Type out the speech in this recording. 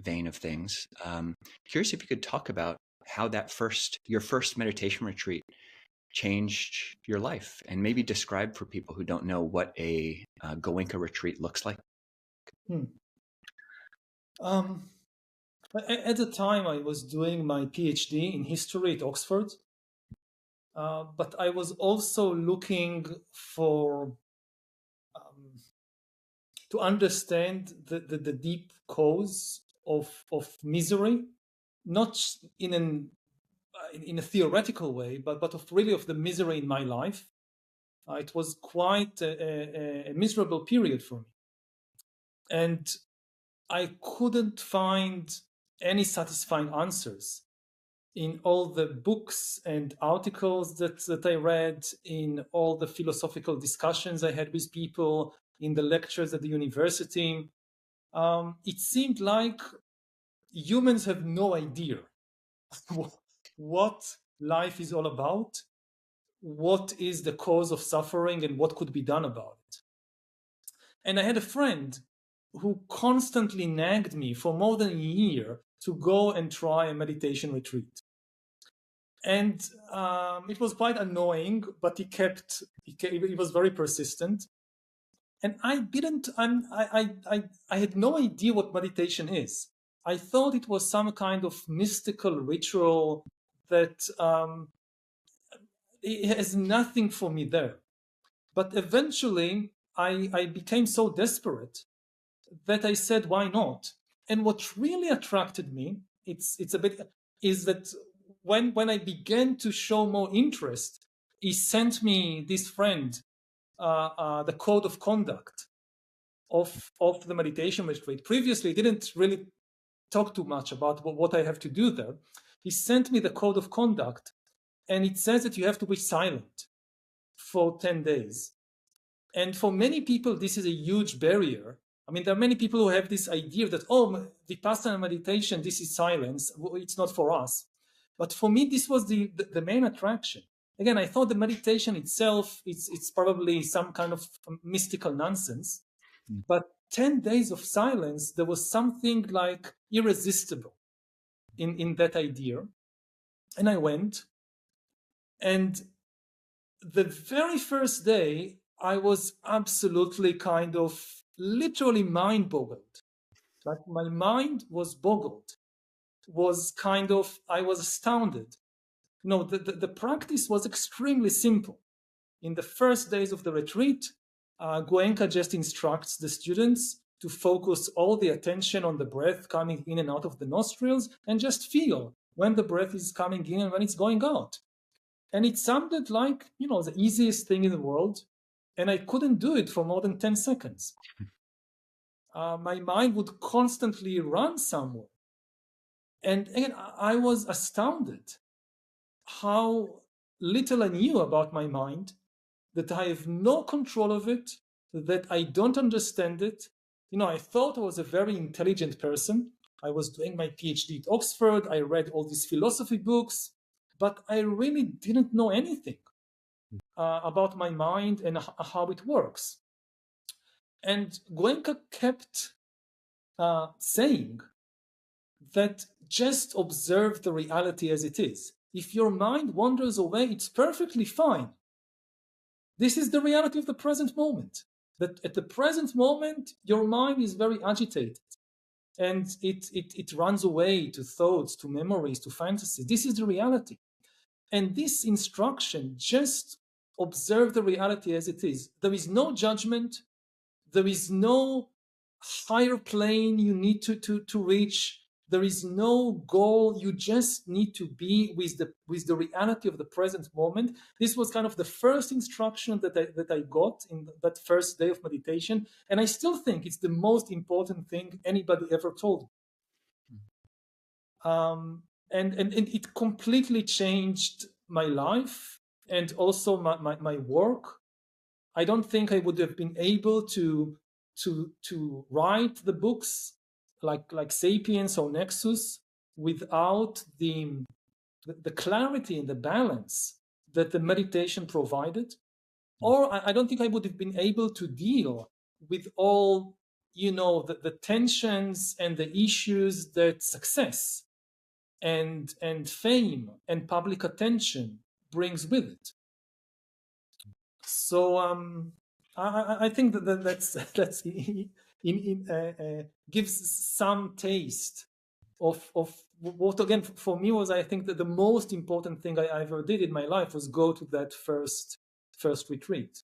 vein of things, curious if you could talk about how your first meditation retreat changed your life, and maybe describe for people who don't know what a Goenka retreat looks like. At the time, I was doing my PhD in history at Oxford, but I was also looking for to understand the deep cause of misery, not in a theoretical way, but of the misery in my life. It was quite a miserable period for me, and I couldn't find any satisfying answers in all the books and articles that I read, in all the philosophical discussions I had with people, in the lectures at the university. It seemed like humans have no idea what life is all about, what is the cause of suffering, and what could be done about it. And I had a friend who constantly nagged me for more than a year to go and try a meditation retreat. And it was quite annoying, but he was very persistent. And I had no idea what meditation is. I thought it was some kind of mystical ritual that it has nothing for me there. But eventually I became so desperate that I said, why not? And what really attracted me, is that when I began to show more interest, he sent me, this friend, the code of conduct of the meditation retreat. Previously, he didn't really talk too much about what I have to do there. He sent me the code of conduct, and it says that you have to be silent for 10 days. And for many people, this is a huge barrier. I mean, there are many people who have this idea that, oh, Vipassana meditation, this is silence, it's not for us. But for me, this was the main attraction. Again, I thought the meditation itself, it's probably some kind of mystical nonsense. But 10 days of silence, there was something like irresistible in that idea. And I went. And the very first day, I was absolutely kind of literally mind boggled. Like my mind was boggled. I was astounded. No, the practice was extremely simple. In the first days of the retreat, Goenka just instructs the students to focus all the attention on the breath coming in and out of the nostrils, and just feel when the breath is coming in and when it's going out. And it sounded like, the easiest thing in the world, and I couldn't do it for more than 10 seconds. My mind would constantly run somewhere. And again, I was astounded how little I knew about my mind, that I have no control of it, that I don't understand it. I thought I was a very intelligent person. I was doing my PhD at Oxford. I read all these philosophy books, but I really didn't know anything about my mind and how it works. And Goenka kept saying that just observe the reality as it is. If your mind wanders away, it's perfectly fine. This is the reality of the present moment. That at the present moment, your mind is very agitated, and it runs away to thoughts, to memories, to fantasies. This is the reality. And this instruction, just observe the reality as it is. There is no judgment. There is no higher plane you need to reach. There is no goal. You just need to be with the reality of the present moment. This was kind of the first instruction that I got in that first day of meditation, and I still think it's the most important thing anybody ever told me. And it completely changed my life and also my work. I don't think I would have been able to write the books like Sapiens or Nexus without the clarity and the balance that the meditation provided. Or I don't think I would have been able to deal with all the tensions and the issues that success and fame and public attention brings with it. So I think that's gives some taste of what, again, for me was, I think that the most important thing I ever did in my life was go to that first retreat.